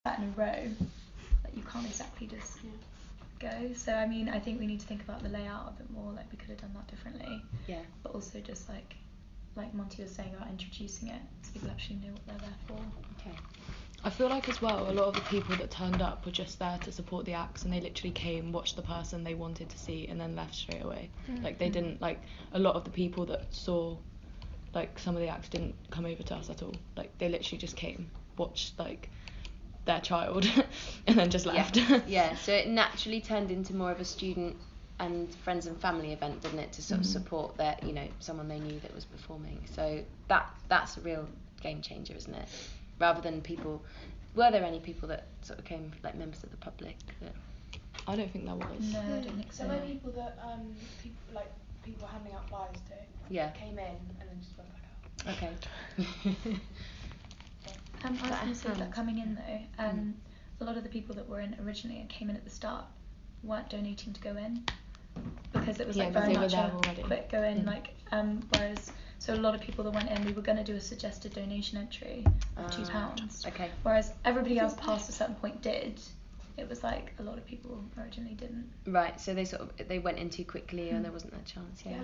sat in a row, like you can't exactly just go. So I mean, I think we need to think about the layout a bit more. Like we could have done that differently. Yeah. But also just like Monty was saying about introducing it, so people actually know what they're there for. Okay. I feel like as well, a lot of the people that turned up were just there to support the acts, and they literally came, watched the person they wanted to see, and then left straight away. Like they didn't, like a lot of the people that saw, like some of the acts didn't come over to us at all. Like they literally just came, watched like their child, and then just left. Yeah. So it naturally turned into more of a student and friends and family event, didn't it? To sort of support their, someone they knew that was performing. So that's a real game changer, isn't it? Rather than people, were there any people that sort of came, like members of the public? I don't think there was. No, I don't think so. There were people that people handing out flyers to. Yeah. Came in and then just went back out. Okay. I was going to say that coming in though, a lot of the people that were in originally and came in at the start weren't donating to go in, because it was like very much a quick go in, whereas so a lot of people that went in, we were going to do a suggested donation entry of £2. Okay. Whereas everybody else past a certain point did. It was like a lot of people originally didn't. Right. So they went in too quickly, and there wasn't that chance. Yeah.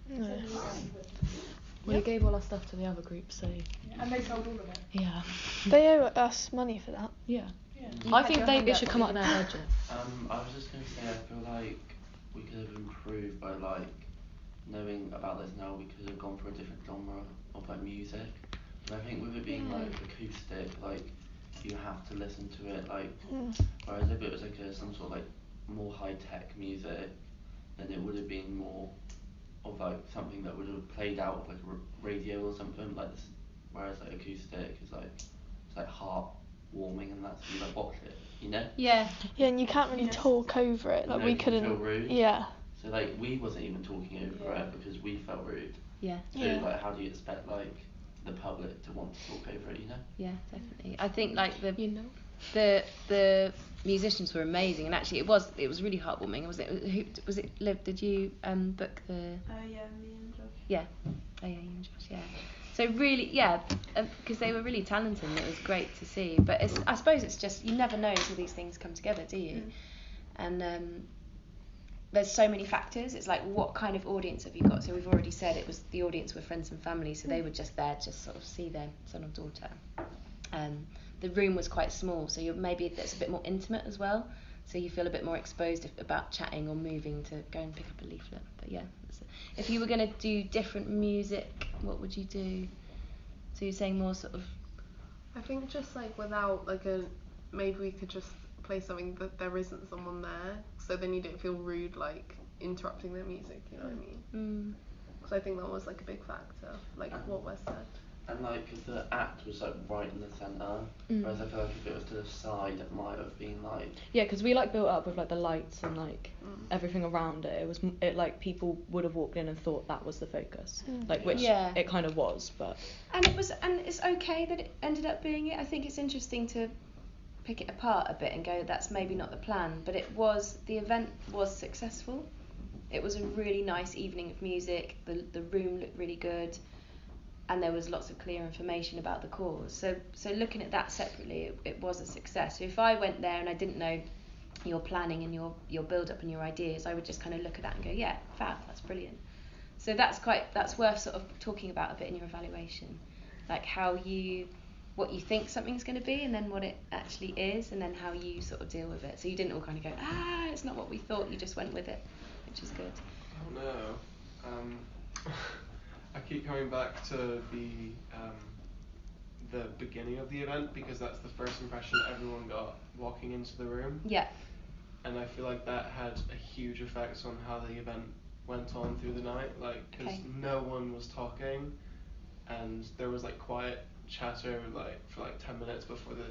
No. We gave all our stuff to the other group, so. Yeah. And they sold all of it. Yeah. They owe us money for that. Yeah. You I had think your it should come out of their budget. I was just going to say, I feel like we could have improved by knowing about this now. We could have gone for a different genre of music. And I think with it being acoustic, you have to listen to it whereas if it was some sort of more high tech music, then it would have been more of something that would have played out of a radio or something like this. Whereas acoustic is it's heartwarming, and that's you watch it, Yeah. Yeah, and you can't really talk over it. We couldn't. Feel rude. Yeah. So we wasn't even talking over it because we felt rude. Yeah. So how do you expect the public to want to talk over it? Yeah, definitely. I think the musicians were amazing, and actually it was really heartwarming. Was it Liv? Did you book the? Yeah, me and Josh. Yeah. Oh yeah, you and Josh. Yeah. So really, because they were really talented, and it was great to see. But I suppose it's just you never know until these things come together, do you? And there's so many factors. It's what kind of audience have you got? So we've already said the audience were friends and family, so they were just there to sort of see their son or daughter. The room was quite small, so maybe it's a bit more intimate as well. So you feel a bit more exposed about chatting or moving to go and pick up a leaflet. But yeah, if you were going to do different music, what would you do? So you're saying more sort of. I think just without maybe we could just play something that there isn't someone there, so then you don't feel rude interrupting their music. You know what I mean? Because I think that was a big factor, what Wes said. And because the act was right in the centre, whereas I feel if it was to the side, it might have been Yeah, because we built up with the lights and everything around it. It was people would have walked in and thought that was the focus, which it kind of was, but. And it's okay that it ended up being it. I think it's interesting to pick it apart a bit and go, that's maybe not the plan, but the event was successful. It was a really nice evening of music. The room looked really good. And there was lots of clear information about the cause. So looking at that separately, it was a success. So if I went there and I didn't know your planning and your build-up and your ideas, I would just kind of look at that and go, yeah, fab, that's brilliant. So that's worth sort of talking about a bit in your evaluation, what you think something's going to be, and then what it actually is, and then how you sort of deal with it. So you didn't all kind of go, it's not what we thought. You just went with it, which is good. Oh no. I keep coming back to the beginning of the event, because that's the first impression everyone got walking into the room. Yeah. And I feel that had a huge effect on how the event went on through the night, because no one was talking, and there was quiet chatter for 10 minutes before the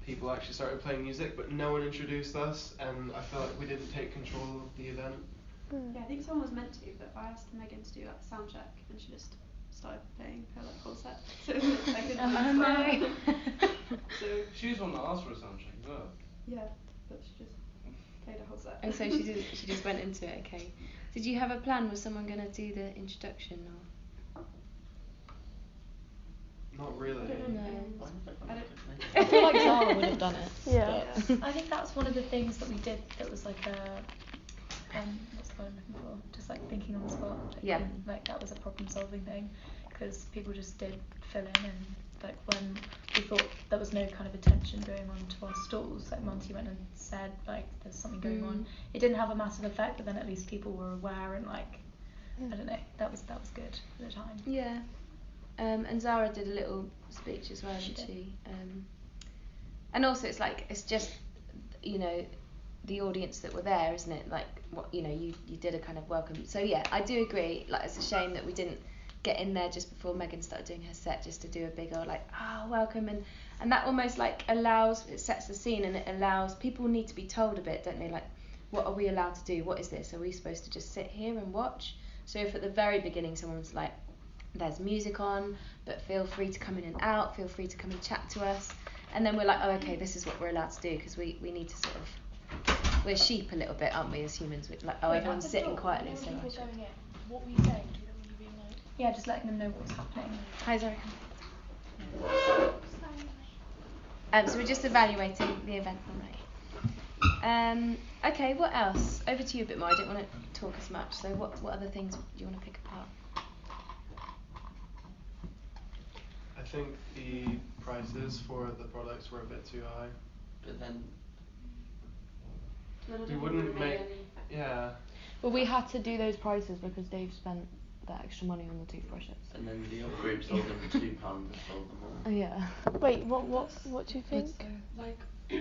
people actually started playing music, but no one introduced us, and I felt we didn't take control of the event. Yeah, I think someone was meant to, but I asked Megan to do a sound check, and she just started playing her whole set. So I couldn't. So she was one that asked for a sound check as well. Yeah, but she just played a whole set. And so she just went into it. Okay. Did you have a plan? Was someone going to do the introduction or? Not really. No. I feel like Zara would have done it. Yeah. I think that's one of the things that we did that was like a what's the word I'm looking for? Just like thinking on the spot. Like that was a problem solving thing, because people just did fill in, and like when we thought there was no kind of attention going on to our stalls, like Monty went and said like there's something going on. It didn't have a massive effect, but then at least people were aware, and like I don't know, that was good at the time. Yeah. And Zara did a little speech as well, didn't she? And also it's like, it's just, you know, the audience that were there, isn't it? Like, what, you know, you did a kind of welcome. So yeah, I do agree, like it's a shame that we didn't get in there just before Megan started doing her set, just to do a big old like, welcome, and that almost like allows, it sets the scene, and it allows, people need to be told a bit, don't they? Like, what are we allowed to do? What is this? Are we supposed to just sit here and watch? So if at the very beginning someone's like, there's music on, but feel free to come in and out, feel free to come and chat to us, and then we're like, oh okay, this is what we're allowed to do, because we need to sort of, we're sheep a little bit, aren't we, as humans? We're like, everyone's sitting quietly, so what were you saying to them? Were you being like... Yeah, just letting them know what's happening. Hi Zoe. So we're just evaluating the event already. Okay, what else? Over to you a bit more. I didn't want to talk as much, so what other things do you want to pick apart? I think the prices for the products were a bit too high. But then we wouldn't make, yeah. But we had to do those prices because Dave spent that extra money on the toothbrushes. And then the other group sold them for £2 and sold them all. Yeah. Wait, what do you think? Like,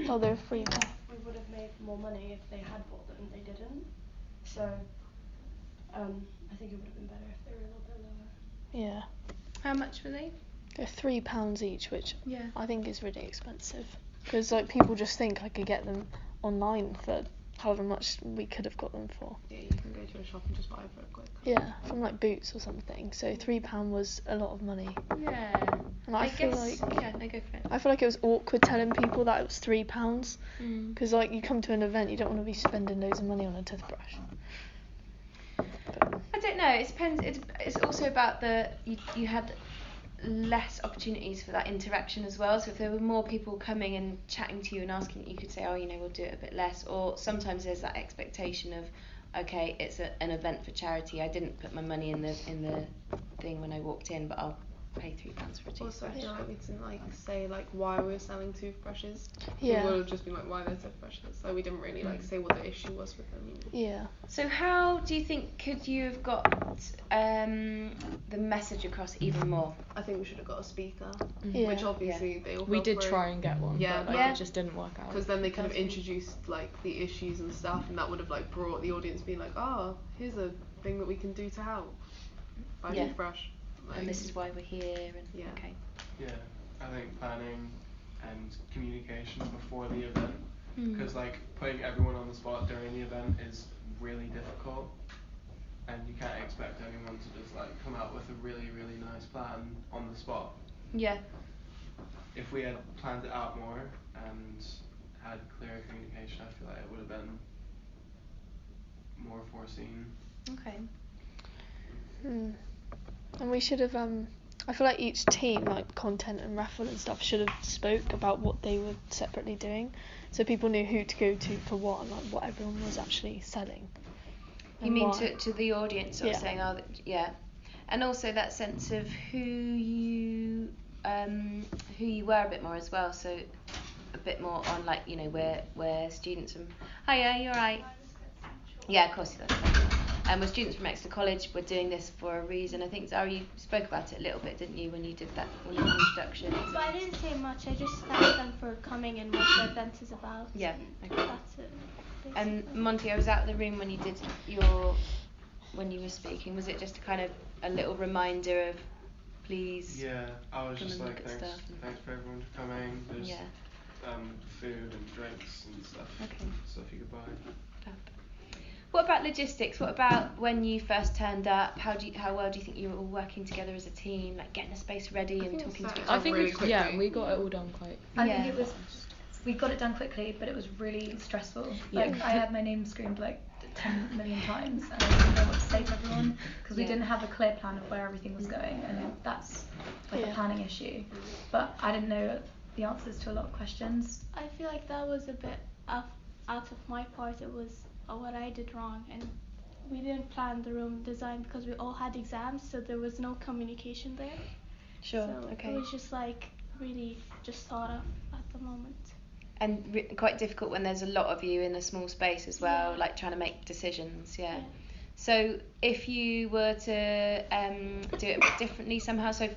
oh, they're free. We would have made more money if they had bought them and they didn't. So, I think it would have been better if they were a little bit lower. Yeah. How much were they? They're £3 each, which yeah, I think is really expensive. Because like people just think I could get them online for however much we could have got them for. Yeah, you can go to a shop and just buy it for quick. Yeah, from like Boots or something. So £3 was a lot of money. Yeah. And I feel guess, like yeah, no, go for it. I feel like it was awkward telling people that it was £3 because like you come to an event, you don't want to be spending loads of money on a toothbrush. I don't know. It depends. It's also about you had less opportunities for that interaction as well. So if there were more people coming and chatting to you and asking, you could say, oh, you know, we'll do it a bit less. Or sometimes there's that expectation of, okay, it's an event for charity. I didn't put my money in the thing when I walked in, but I'll pay £3 for a toothbrush. Also, I feel like we didn't like say like why we were selling toothbrushes. Yeah. We would have just been like, why they're toothbrushes. Like we didn't really like say what the issue was with them. You know? Yeah. So how do you think could you have got the message across even more? I think we should have got a speaker, Yeah. which obviously they all. We fell did through. try and get one, Yeah, but like, it just didn't work out. Because then they could have introduced like the issues and stuff, and that would have like brought the audience being like, oh, here's a thing that we can do to help. Buy a toothbrush. Like, And this is why we're here. And yeah. Okay. Yeah, I think planning and communication before the event, because like putting everyone on the spot during the event is really difficult, and you can't expect anyone to just like come out with a really nice plan on the spot. Yeah. If we had planned it out more and had clearer communication, I feel like it would have been more foreseen. Okay. And we should have I feel like each team, like content and raffle and stuff, should have spoke about what they were separately doing, so people knew who to go to for what and like what everyone was actually selling. You mean to the audience, sort of saying, oh, yeah, and also that sense of who you were a bit more as well. So a bit more on like, you know, we're students from. Hiya, you're right. Yeah, of course. We're students from Exeter College. We're doing this for a reason. I think Zara, you spoke about it a little bit, didn't you, when you did that one of the introductions? But I didn't say much. I just thanked them for coming and what the event is about. Yeah. Okay. That's it. Basically. And Monty, I was out of the room when you did when you were speaking. Was it just kind of a little reminder of, please? Yeah, I was just like, thanks for everyone for coming. There's food and drinks and stuff. Okay. Stuff you could buy. What about logistics? What about when you first turned up? How well do you think you were all working together as a team, like getting the space ready and talking to each other? I think we got it all done quite. I think it was. We got it done quickly, but it was really stressful. Like I had my name screamed like 10 million times, and I didn't know what to say to everyone because we didn't have a clear plan of where everything was going, and that's like a planning issue. But I didn't know the answers to a lot of questions. I feel like that was a bit out of my part. It was what I did wrong, and we didn't plan the room design because we all had exams, so there was no communication there. Sure. So it was just like really just thought of at the moment. And quite difficult when there's a lot of you in a small space as well, like trying to make decisions. Yeah. So if you were to do it a bit differently somehow, so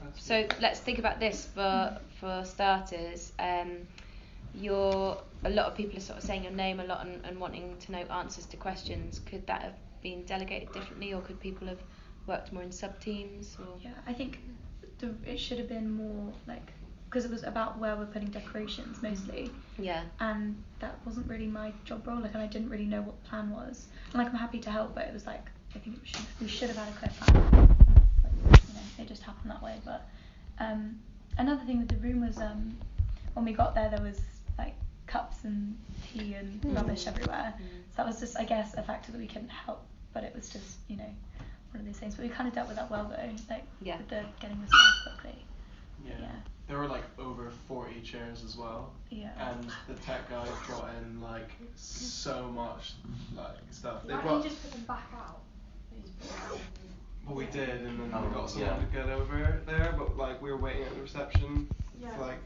let's think about this for starters. A lot of people are sort of saying your name a lot and wanting to know answers to questions. Could that have been delegated differently, or could people have worked more in sub-teams? Or? Yeah, I think it should have been more like, because it was about where we're putting decorations mostly. Yeah. And that wasn't really my job role, like, and I didn't really know what the plan was. And like, I'm happy to help, but it was like, I think we should have had a clear plan. Like, it just happened that way. But another thing with the room was when we got there was like cups and tea and rubbish everywhere. So that was just, I guess, a factor that we couldn't help, but it was just, one of those things. But we kind of dealt with that well though, like with the getting the stuff quickly. Yeah. There were like over 40 chairs as well. Yeah. And the tech guys brought in like so much like stuff. Why don't you just put them back out? Well, we did, and then we got someone to get over there, but like we were waiting at the reception for like